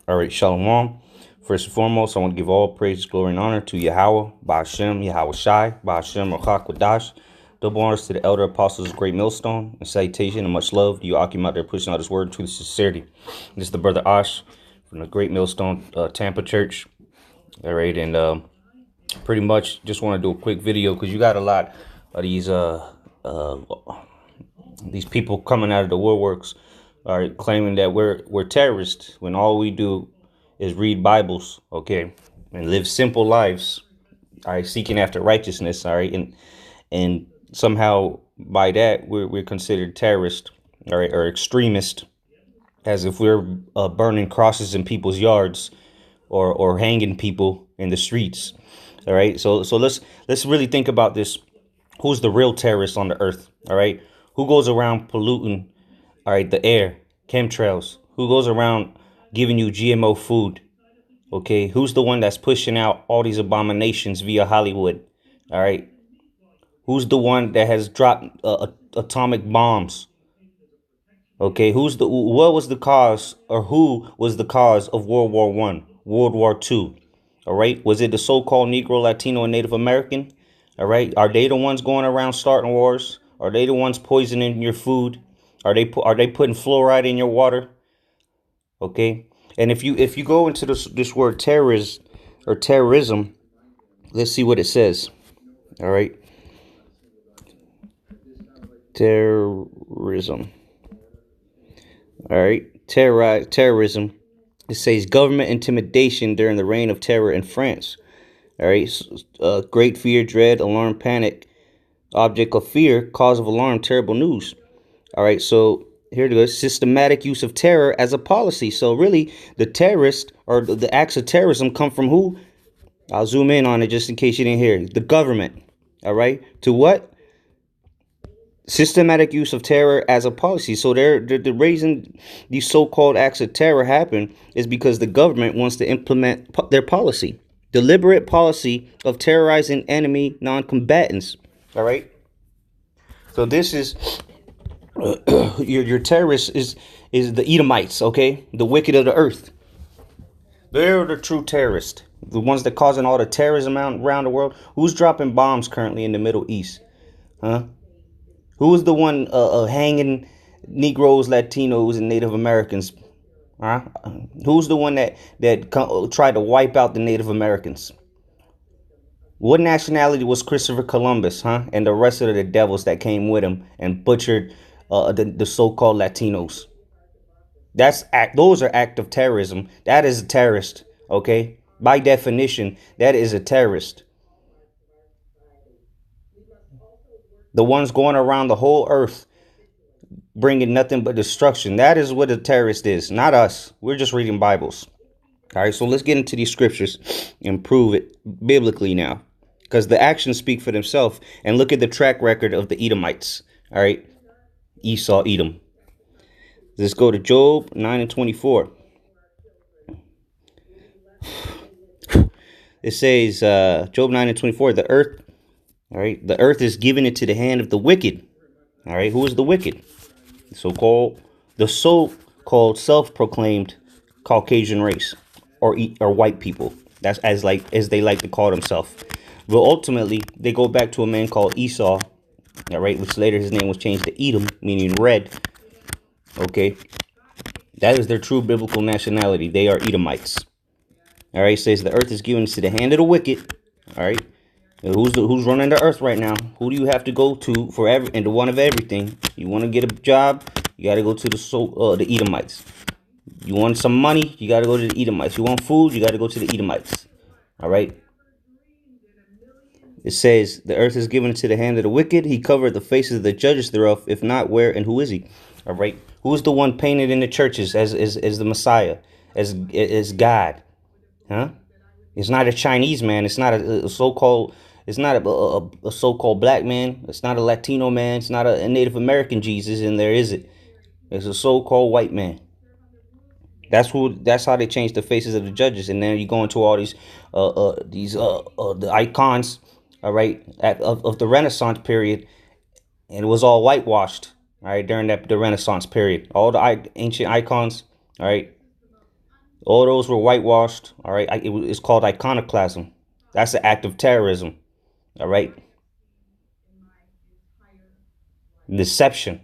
All right, Shalom. First and foremost, I want to give all praise, glory, and honor to Yahweh, Ba'ashem, Yahweh Shai, Ba'ashem, Rachak Wadash. Double honors to the elder apostles of Great Millstone, and salutation and much love to you, Akim, out there pushing out his word to the sincerity. This is the brother Ash from the Great Millstone Tampa Church. All right, and pretty much just want to do a quick video because you got a lot of these people coming out of the woodworks, all right, claiming that we're terrorists when all we do is read Bibles, okay, and live simple lives, all right, seeking after righteousness, all right, and somehow by that we're considered terrorists, all right, or extremists, as if we're burning crosses in people's yards or hanging people in the streets. All right, so let's really think about this. Who's the real terrorist on the earth? All right, who goes around polluting, all right, the air, chemtrails? Who goes around giving you GMO food? Okay, who's the one that's pushing out all these abominations via Hollywood? All right, who's the one that has dropped atomic bombs? Okay, what was the cause, or who was the cause of World War I, World War II? All right, was it the so-called Negro, Latino, and Native American? All right, are they the ones going around starting wars? Are they the ones poisoning your food? Are they putting fluoride in your water? Okay, and if you go into this word terrorist or terrorism, let's see what it says. All right, terrorism. All right, terrorism. It says government intimidation during the reign of terror in France. All right, great fear, dread, alarm, panic, object of fear, cause of alarm, terrible news. All right, so here it goes. Systematic use of terror as a policy. So really, the terrorist or the acts of terrorism come from who? I'll zoom in on it just in case you didn't hear. The government. All right, to what? Systematic use of terror as a policy. So the reason these so-called acts of terror happen is because the government wants to implement their policy, deliberate policy of terrorizing enemy non-combatants. All right. So this is your terrorists is the Edomites. Okay, the wicked of the earth. They're the true terrorists, the ones that causing all the terrorism around the world. Who's dropping bombs currently in the Middle East? Huh? Who is the one hanging Negroes, Latinos, and Native Americans? Huh? Who's the one that tried to wipe out the Native Americans? What nationality was Christopher Columbus, huh? And the rest of the devils that came with him and butchered the so-called Latinos? Those are acts of terrorism. That is a terrorist, okay? By definition, that is a terrorist. The ones going around the whole earth bringing nothing but destruction. That is what a terrorist is, not us. We're just reading Bibles. All right, so let's get into these scriptures and prove it biblically now, because the actions speak for themselves. And look at the track record of the Edomites. All right, Esau, Edom. Let's go to Job 9:24. It says, Job 9:24, the earth, all right, the earth is given into the hand of the wicked. All right, who is the wicked? The so-called self-proclaimed Caucasian race, or white people. That's as they like to call themselves. But ultimately, they go back to a man called Esau. All right, which later his name was changed to Edom, meaning red. Okay, that is their true biblical nationality. They are Edomites. All right, it says the earth is given to the hand of the wicked. All right, who's running the earth right now? Who do you have to go to for the one of everything? You want to get a job, you got to go to the Edomites. You want some money, you got to go to the Edomites. You want food, you got to go to the Edomites. All right. It says the earth is given into the hand of the wicked. He covered the faces of the judges thereof. If not, where and who is he? All right. Who is the one painted in the churches as the Messiah, as God? Huh? It's not a Chinese man. It's not a so-called. It's not a so-called black man. It's not a Latino man. It's not a Native American Jesus. And there is it. It's a so-called white man. That's how they changed the faces of the judges. And then you go into all these the icons. All right, of the Renaissance period, and it was all whitewashed. All right, during the Renaissance period, all the ancient icons. All right, All those were whitewashed. All right. It's called iconoclasm. That's an act of terrorism. All right. Deception.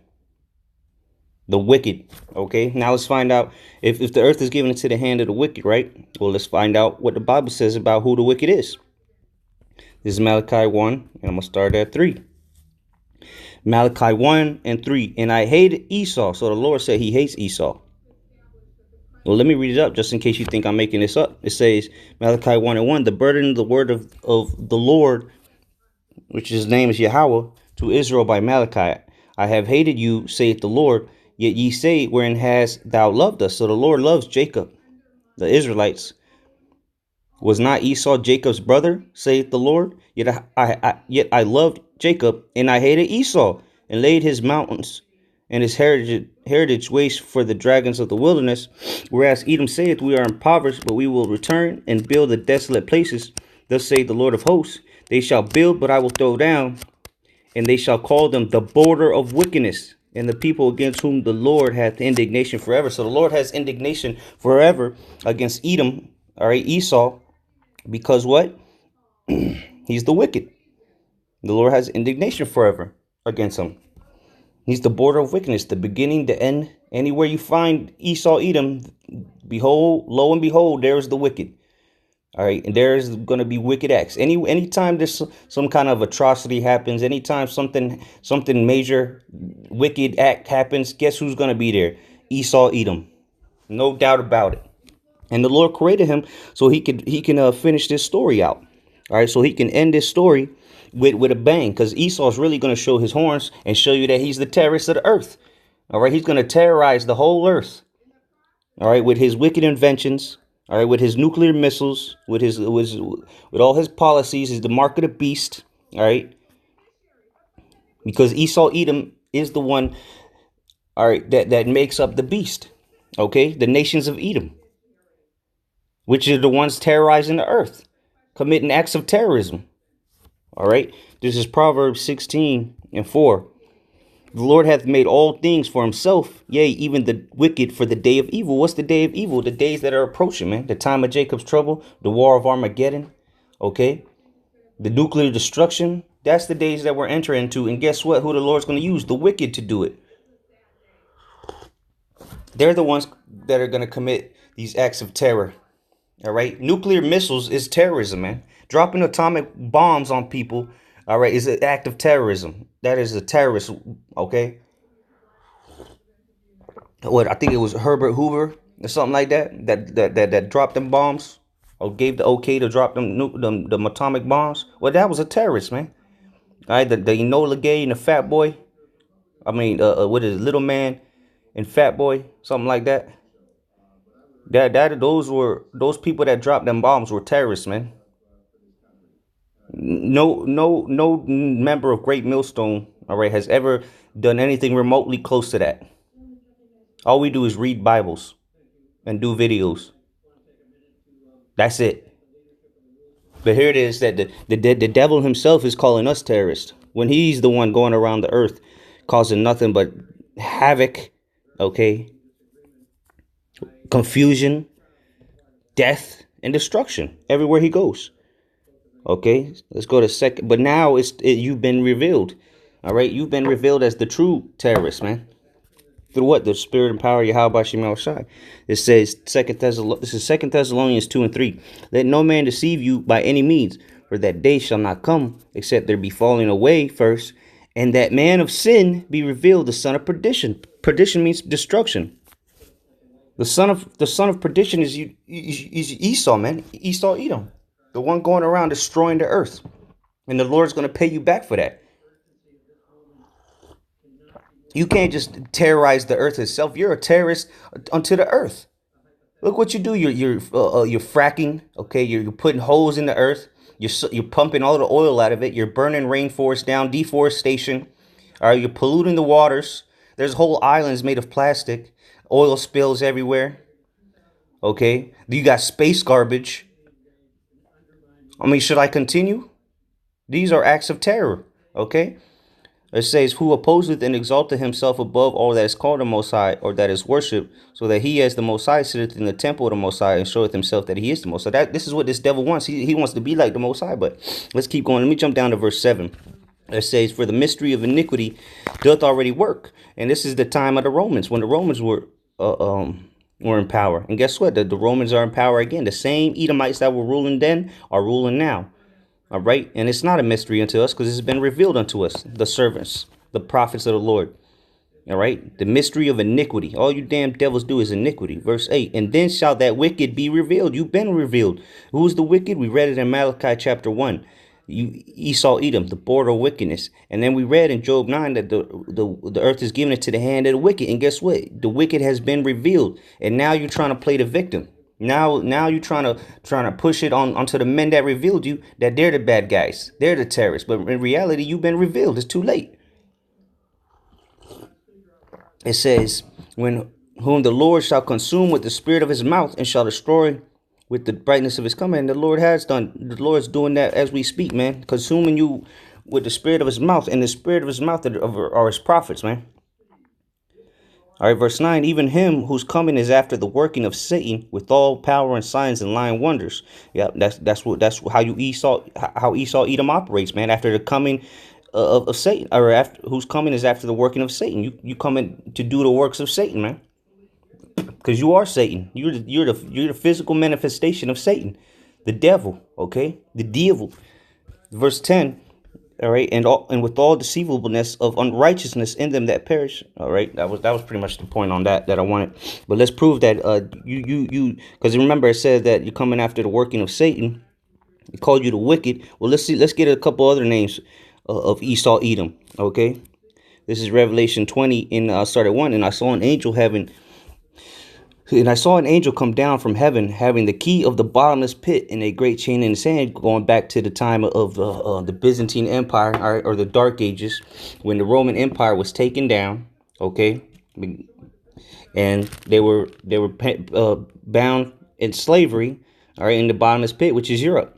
The wicked. Okay. Now let's find out if the earth is given into the hand of the wicked, right? Well, let's find out what the Bible says about who the wicked is. This is Malachi 1, and I'm going to start at 3. Malachi 1 and 3. And I hated Esau. So the Lord said he hates Esau. Well, let me read it up just in case you think I'm making this up. It says, Malachi 1 and 1, the burden of the word of the Lord, which his name is Yahweh, to Israel by Malachi. I have hated you, saith the Lord, yet ye say, wherein hast thou loved us? So the Lord loves Jacob, the Israelites. Was not Esau Jacob's brother, saith the Lord? Yet I loved Jacob, and I hated Esau, and laid his mountains and his heritage waste for the dragons of the wilderness. Whereas Edom saith, we are impoverished, but we will return and build the desolate places. Thus saith the Lord of hosts, they shall build, but I will throw down, and they shall call them the border of wickedness, and the people against whom the Lord hath indignation forever. So the Lord has indignation forever against Edom, all right, Esau, because what? He's the wicked. The Lord has indignation forever against him. He's the border of wickedness, the beginning, the end. Anywhere you find Esau, Edom, behold, lo and behold, there is the wicked. All right, and there is going to be wicked acts. Anytime there's some kind of atrocity happens, anytime something major wicked act happens, guess who's going to be there? Esau, Edom, no doubt about it. And the Lord created him so he can finish this story out. All right, so he can end this story with a bang, because Esau is really going to show his horns and show you that he's the terrorist of the earth. All right, he's going to terrorize the whole earth. All right, with his wicked inventions. All right, with his nuclear missiles, with all his policies, is the mark of the beast. All right, because Esau, Edom is the one. All right, that makes up the beast. Okay, the nations of Edom, which are the ones terrorizing the earth, committing acts of terrorism. All right. This is Proverbs 16 and 4. The Lord hath made all things for himself, yea, even the wicked for the day of evil. What's the day of evil? The days that are approaching, man. The time of Jacob's trouble, the war of Armageddon. Okay. The nuclear destruction. That's the days that we're entering into. And guess what? Who the Lord's going to use? The wicked to do it. They're the ones that are going to commit these acts of terror. All right. Nuclear missiles is terrorism, man. Dropping atomic bombs on people, all right, is an act of terrorism. That is a terrorist, okay? What, I think it was Herbert Hoover or something like that dropped them bombs or gave the okay to drop them atomic bombs. Well, that was a terrorist, man. All right, the Enola Gay and the Fat Boy. I mean, what is it, Little Man and Fat Boy, something like that. Those people that dropped them bombs were terrorists, man. No member of Great Millstone, all right, has ever done anything remotely close to that. All we do is read Bibles and do videos. That's it. But here it is that the devil himself is calling us terrorists when he's the one going around the earth causing nothing but havoc, okay, confusion, death, and destruction everywhere he goes. Okay, let's go to second. But now you've been revealed. All right, you've been revealed as the true terrorist, man. Through what? The spirit and power of Yahweh Shemel Shai. It says this is 2 Thessalonians 2 and 3. Let no man deceive you by any means, for that day shall not come, except there be falling away first, and that man of sin be revealed, the son of perdition. Perdition means destruction. The son of perdition is Esau, man. Esau, Edom. The one going around destroying the earth. And the Lord's going to pay you back for that. You can't just terrorize the earth itself. You're a terrorist unto the earth. Look what you do. You're fracking. Okay, you're putting holes in the earth. You're pumping all the oil out of it. You're burning rainforest down. Deforestation. All right, you're polluting the waters. There's whole islands made of plastic. Oil spills everywhere. Okay, you got space garbage. I mean, should I continue? These are acts of terror, okay? It says, who opposeth and exalteth himself above all that is called the Most High, or that is worshipped, so that he as the Most High sitteth in the temple of the Most High, and showeth himself that he is the Most High. This is what this devil wants. He wants to be like the Most High. But let's keep going. Let me jump down to verse 7. It says, for the mystery of iniquity doth already work. And this is the time of the Romans, when the Romans were in power. And guess what? The Romans are in power again. The same Edomites that were ruling then are ruling now. All right. And it's not a mystery unto us, because it's been revealed unto us, the servants, the prophets of the Lord. All right. The mystery of iniquity. All you damn devils do is iniquity. Verse 8. And then shall that wicked be revealed. You've been revealed. Who's the wicked? We read it in Malachi chapter 1. Esau, Edom, the border of wickedness. And then we read in Job 9 that the earth is given into the hand of the wicked. And guess what? The wicked has been revealed. And now you're trying to play the victim. Now you're trying to push it onto the men that revealed you, that they're the bad guys. They're the terrorists. But in reality, you've been revealed. It's too late. It says, whom the Lord shall consume with the spirit of his mouth, and shall destroy with the brightness of his coming. And the Lord has done. The Lord's doing that as we speak, man. Consuming you with the spirit of his mouth, and the spirit of his mouth are his prophets, man. All right, verse 9, even him whose coming is after the working of Satan with all power and signs and lying wonders. Yeah, that's how Esau Edom operates, man. After the coming of Satan, or after whose coming is after the working of Satan. You coming to do the works of Satan, man. Because you are Satan. You're the physical manifestation of Satan, the devil. Okay, the devil. Verse 10. All right, and with all deceivableness of unrighteousness in them that perish. All right, that was pretty much the point on that I wanted. But let's prove that you because remember it says that you're coming after the working of Satan. He called you the wicked. Well, let's get a couple other names of Esau, Edom. Okay, this is Revelation 20 in start at 1. And I saw an angel come down from heaven, having the key of the bottomless pit and a great chain in his hand, going back to the time of the Byzantine Empire, or the Dark Ages, when the Roman Empire was taken down. Okay, and they were bound in slavery. All right, in the bottomless pit, which is Europe.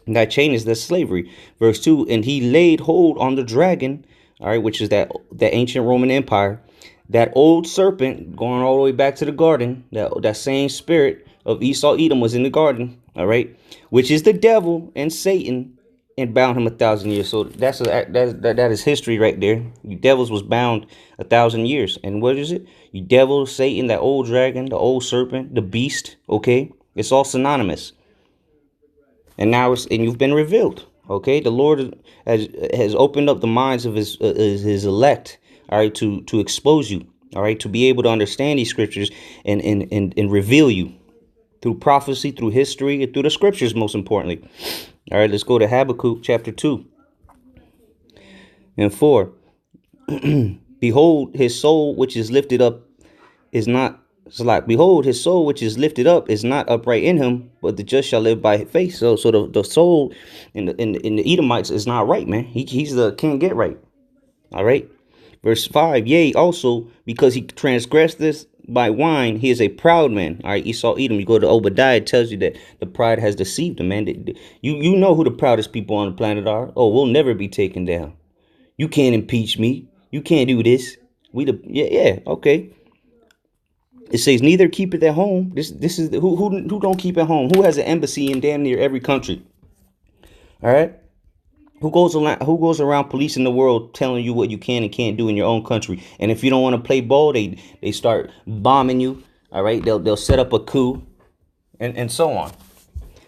And that chain is the slavery. Verse 2, and he laid hold on the dragon. All right, which is that ancient Roman Empire. That old serpent, going all the way back to the garden, that same spirit of Esau Edom was in the garden, all right, which is the devil and Satan, and bound him 1,000 years. So that is history right there. You devils was bound 1,000 years. And what is it? You devil, Satan, that old dragon, the old serpent, the beast, okay? It's all synonymous. And now you've been revealed, okay? The Lord has opened up the minds of his elect, all right, to expose you, all right, to be able to understand these scriptures and reveal you through prophecy, through history, and through the scriptures, most importantly. All right, let's go to Habakkuk chapter 2 and 4. Behold, his soul which is lifted up is not behold, his soul which is lifted up is not upright in him, but the just shall live by faith. So the soul in the Edomites is not right, man. He's can't get right. All right. Verse 5, yea, also, because he transgressed this by wine, he is a proud man. All right, Esau, Edom. You go to Obadiah, it tells you that the pride has deceived him, man. You know who the proudest people on the planet are. Oh, we'll never be taken down. You can't impeach me. You can't do this. Okay. It says, neither keep it at home. This is who don't keep at home. Who has an embassy in damn near every country? All right. Who goes around policing the world, telling you what you can and can't do in your own country? And if you don't want to play ball, they start bombing you. All right, they'll set up a coup, and so on.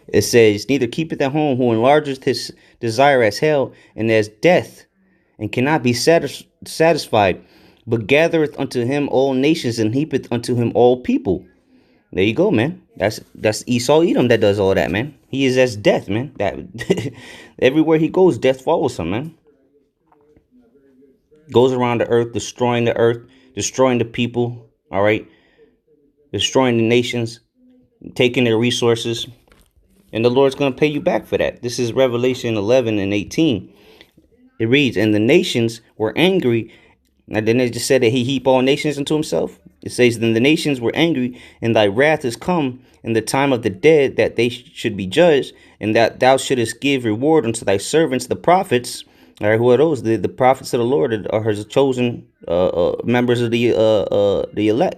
It says, neither keepeth at home, who enlargeth his desire as hell and as death, and cannot be satisfied, but gathereth unto him all nations, and heapeth unto him all people. There you go, man. That's Esau Edom that does all that, man. He is as death, man. That everywhere he goes, death follows him, man. Goes around the earth, destroying the people, all right? Destroying the nations, taking their resources. And the Lord's going to pay you back for that. This is Revelation 11 and 18. It reads, and the nations were angry. Now, then it just said that he heap all nations unto himself. It says, then the nations were angry, and thy wrath is come in the time of the dead, that they should be judged, and that thou shouldest give reward unto thy servants, the prophets, All right, who are those? The prophets of the Lord are his chosen members of the elect.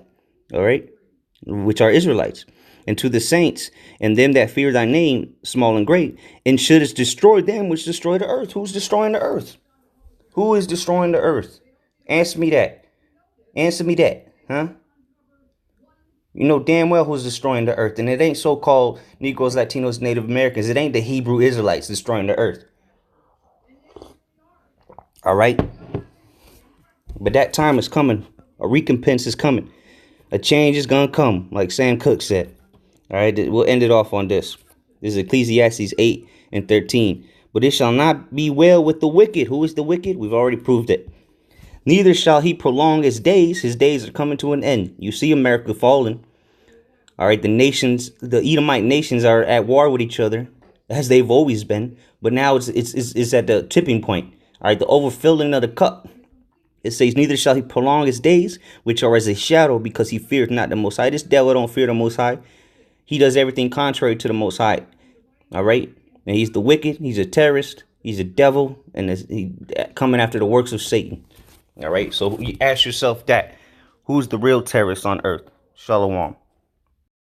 All right, which are Israelites. And to the saints and them that fear thy name, small and great, and shouldest destroy them which destroy the earth. Who's destroying the earth? Who is destroying the earth? Answer me that. Answer me that, huh? You know damn well who's destroying the earth. And it ain't so-called Negroes, Latinos, Native Americans. It ain't the Hebrew Israelites destroying the earth. All right? But that time is coming. A recompense is coming. A change is going to come, like Sam Cooke said. All right? We'll end it off on this. This is Ecclesiastes 8 and 13. But it shall not be well with the wicked. Who is the wicked? We've already proved it. Neither shall he prolong his days. His days are coming to an end. You see America falling. All right, the nations, the Edomite nations are at war with each other, as they've always been. But now it's at the tipping point. All right, the overfilling of the cup. It says, neither shall he prolong his days, which are as a shadow, because he feareth not the Most High. This devil don't fear the Most High. He does everything contrary to the Most High. All right, and he's the wicked. He's a terrorist. He's a devil, and he coming after the works of Satan. All right, so you ask yourself that. Who's the real terrorist on earth? Shalom.